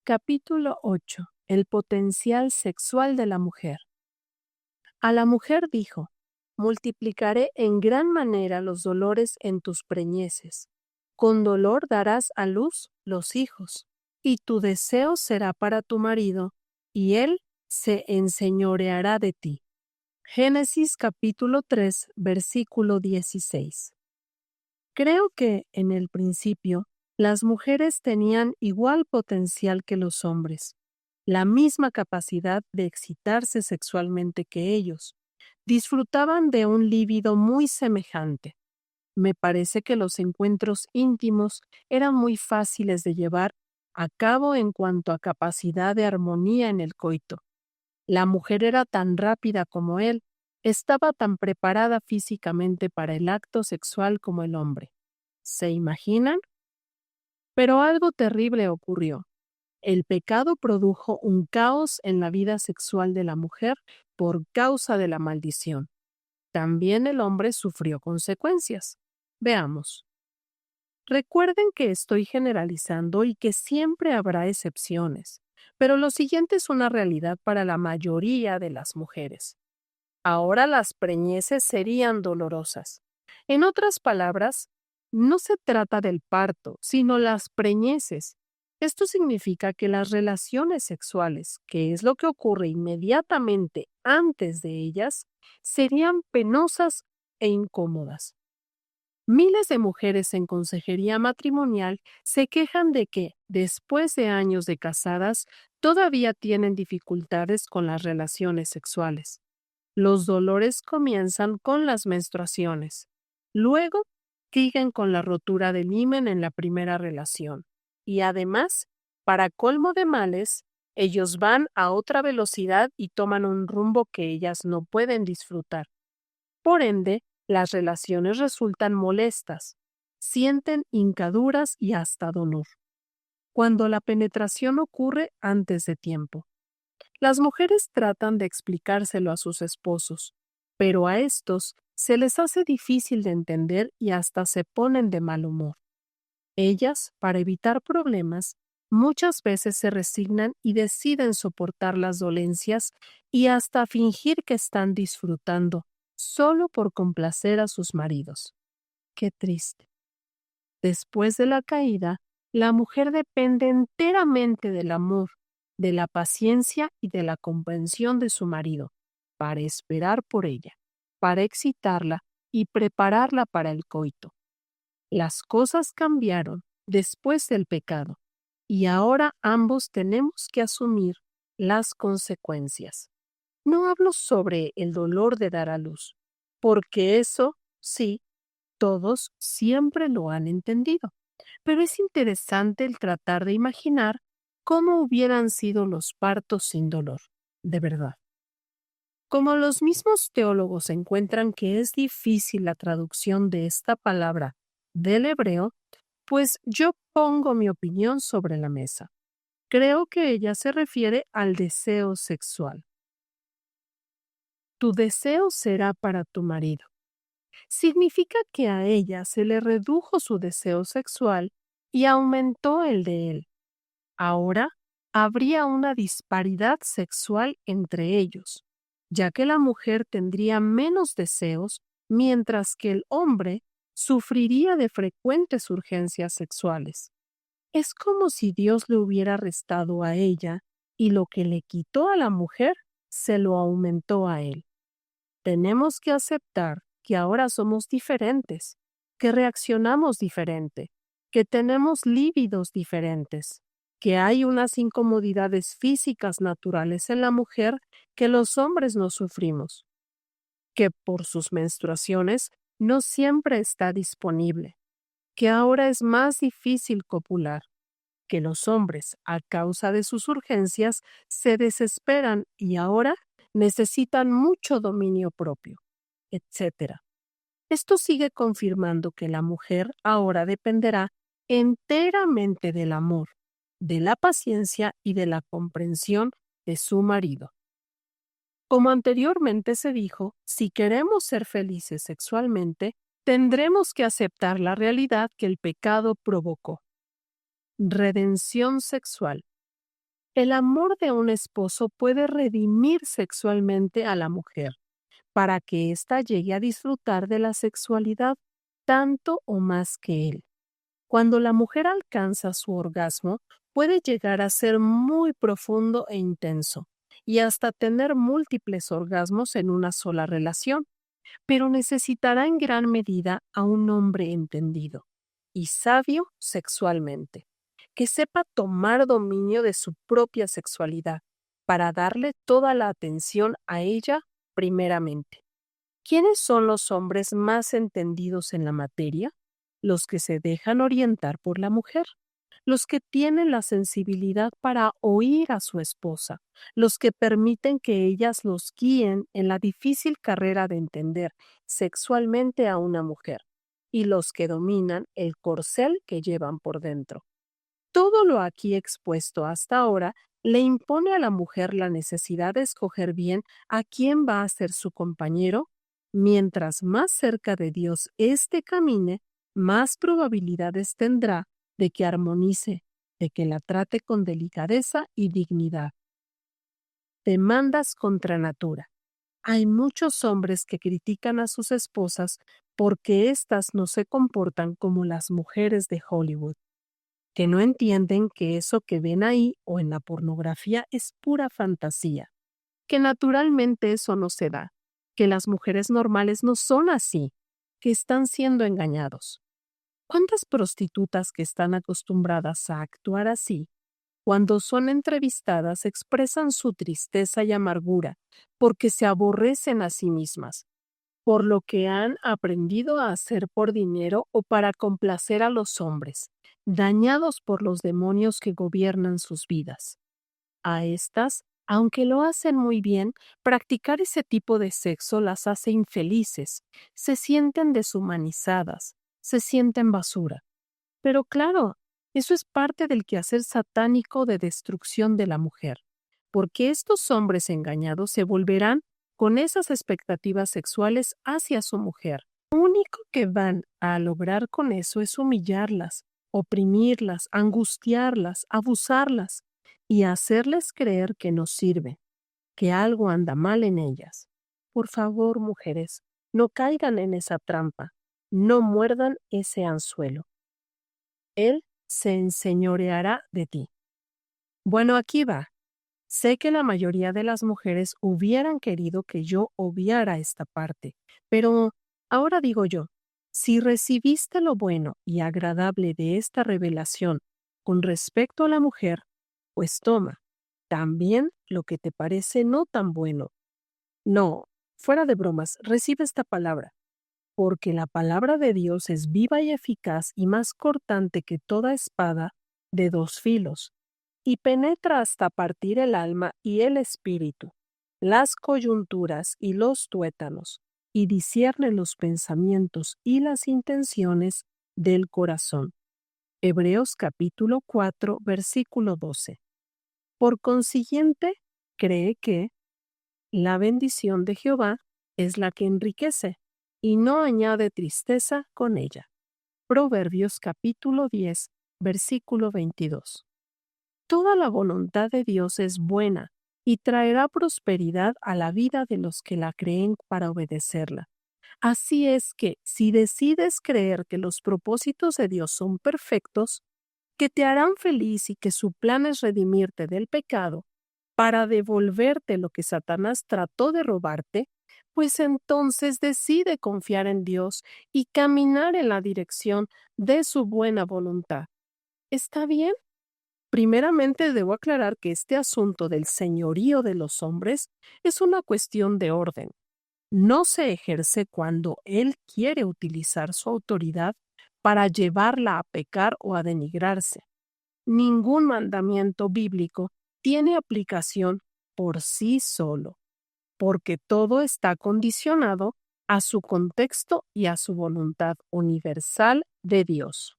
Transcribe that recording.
Capítulo 8. El potencial sexual de la mujer. A la mujer dijo: multiplicaré en gran manera los dolores en tus preñeces. Con dolor darás a luz los hijos, y tu deseo será para tu marido, y él se enseñoreará de ti. Génesis capítulo 3, versículo 16. Creo que, en el principio, las mujeres tenían igual potencial que los hombres, la misma capacidad de excitarse sexualmente que ellos. Disfrutaban de un líbido muy semejante. Me parece que los encuentros íntimos eran muy fáciles de llevar a cabo en cuanto a capacidad de armonía en el coito. La mujer era tan rápida como él, estaba tan preparada físicamente para el acto sexual como el hombre. ¿Se imaginan? Pero algo terrible ocurrió. El pecado produjo un caos en la vida sexual de la mujer por causa de la maldición. También el hombre sufrió consecuencias. Veamos. Recuerden que estoy generalizando y que siempre habrá excepciones, pero lo siguiente es una realidad para la mayoría de las mujeres. Ahora las preñeces serían dolorosas. En otras palabras, no se trata del parto, sino las preñeces. Esto significa que las relaciones sexuales, que es lo que ocurre inmediatamente antes de ellas, serían penosas e incómodas. Miles de mujeres en consejería matrimonial se quejan de que, después de años de casadas, todavía tienen dificultades con las relaciones sexuales. Los dolores comienzan con las menstruaciones. Luego, siguen con la rotura del himen en la primera relación. Y además, para colmo de males, ellos van a otra velocidad y toman un rumbo que ellas no pueden disfrutar. Por ende, las relaciones resultan molestas, sienten hincaduras y hasta dolor. Cuando la penetración ocurre antes de tiempo. Las mujeres tratan de explicárselo a sus esposos, pero a estos se les hace difícil de entender y hasta se ponen de mal humor. Ellas, para evitar problemas, muchas veces se resignan y deciden soportar las dolencias y hasta fingir que están disfrutando, solo por complacer a sus maridos. Qué triste. Después de la caída, la mujer depende enteramente del amor, de la paciencia y de la comprensión de su marido, para esperar por ella, para excitarla y prepararla para el coito. Las cosas cambiaron después del pecado, y ahora ambos tenemos que asumir las consecuencias. No hablo sobre el dolor de dar a luz, porque eso, sí, todos siempre lo han entendido. Pero es interesante el tratar de imaginar cómo hubieran sido los partos sin dolor, de verdad. Como los mismos teólogos encuentran que es difícil la traducción de esta palabra del hebreo, pues yo pongo mi opinión sobre la mesa. Creo que ella se refiere al deseo sexual. Tu deseo será para tu marido. Significa que a ella se le redujo su deseo sexual y aumentó el de él. Ahora habría una disparidad sexual entre ellos, ya que la mujer tendría menos deseos, mientras que el hombre sufriría de frecuentes urgencias sexuales. Es como si Dios le hubiera restado a ella y lo que le quitó a la mujer se lo aumentó a él. Tenemos que aceptar que ahora somos diferentes, que reaccionamos diferente, que tenemos líbidos diferentes, que hay unas incomodidades físicas naturales en la mujer que los hombres no sufrimos, que por sus menstruaciones no siempre está disponible, que ahora es más difícil copular, que los hombres, a causa de sus urgencias, se desesperan y ahora necesitan mucho dominio propio, etc. Esto sigue confirmando que la mujer ahora dependerá enteramente del amor, de la paciencia y de la comprensión de su marido. Como anteriormente se dijo, si queremos ser felices sexualmente, tendremos que aceptar la realidad que el pecado provocó. Redención sexual. El amor de un esposo puede redimir sexualmente a la mujer para que ésta llegue a disfrutar de la sexualidad tanto o más que él. Cuando la mujer alcanza su orgasmo, puede llegar a ser muy profundo e intenso, y hasta tener múltiples orgasmos en una sola relación, pero necesitará en gran medida a un hombre entendido y sabio sexualmente, que sepa tomar dominio de su propia sexualidad para darle toda la atención a ella primeramente. ¿Quiénes son los hombres más entendidos en la materia? Los que se dejan orientar por la mujer, los que tienen la sensibilidad para oír a su esposa, los que permiten que ellas los guíen en la difícil carrera de entender sexualmente a una mujer, y los que dominan el corcel que llevan por dentro. Todo lo aquí expuesto hasta ahora le impone a la mujer la necesidad de escoger bien a quién va a ser su compañero. Mientras más cerca de Dios éste camine, más probabilidades tendrá de que armonice, de que la trate con delicadeza y dignidad. Demandas contra natura. Hay muchos hombres que critican a sus esposas porque éstas no se comportan como las mujeres de Hollywood, que no entienden que eso que ven ahí o en la pornografía es pura fantasía, que naturalmente eso no se da, que las mujeres normales no son así, que están siendo engañados. ¿Cuántas prostitutas que están acostumbradas a actuar así, cuando son entrevistadas expresan su tristeza y amargura porque se aborrecen a sí mismas, por lo que han aprendido a hacer por dinero o para complacer a los hombres, dañados por los demonios que gobiernan sus vidas? A estas, aunque lo hacen muy bien, practicar ese tipo de sexo las hace infelices, se sienten deshumanizadas, se sienten basura. Pero claro, eso es parte del quehacer satánico de destrucción de la mujer, porque estos hombres engañados se volverán con esas expectativas sexuales hacia su mujer. Lo único que van a lograr con eso es humillarlas, oprimirlas, angustiarlas, abusarlas y hacerles creer que no sirven, que algo anda mal en ellas. Por favor, mujeres, no caigan en esa trampa, no muerdan ese anzuelo. Él se enseñoreará de ti. Bueno, aquí va. Sé que la mayoría de las mujeres hubieran querido que yo obviara esta parte, pero ahora digo yo, si recibiste lo bueno y agradable de esta revelación con respecto a la mujer, pues toma también lo que te parece no tan bueno. No, fuera de bromas, recibe esta palabra, porque la palabra de Dios es viva y eficaz y más cortante que toda espada de dos filos, y penetra hasta partir el alma y el espíritu, las coyunturas y los tuétanos, y discierne los pensamientos y las intenciones del corazón. Hebreos capítulo 4, versículo 12. Por consiguiente, cree que la bendición de Jehová es la que enriquece, y no añade tristeza con ella. Proverbios capítulo 10, versículo 22. Toda la voluntad de Dios es buena y traerá prosperidad a la vida de los que la creen para obedecerla. Así es que, si decides creer que los propósitos de Dios son perfectos, que te harán feliz y que su plan es redimirte del pecado para devolverte lo que Satanás trató de robarte, pues entonces decide confiar en Dios y caminar en la dirección de su buena voluntad. ¿Está bien? Primeramente debo aclarar que este asunto del señorío de los hombres es una cuestión de orden. No se ejerce cuando él quiere utilizar su autoridad para llevarla a pecar o a denigrarse. Ningún mandamiento bíblico tiene aplicación por sí solo, porque todo está condicionado a su contexto y a su voluntad universal de Dios.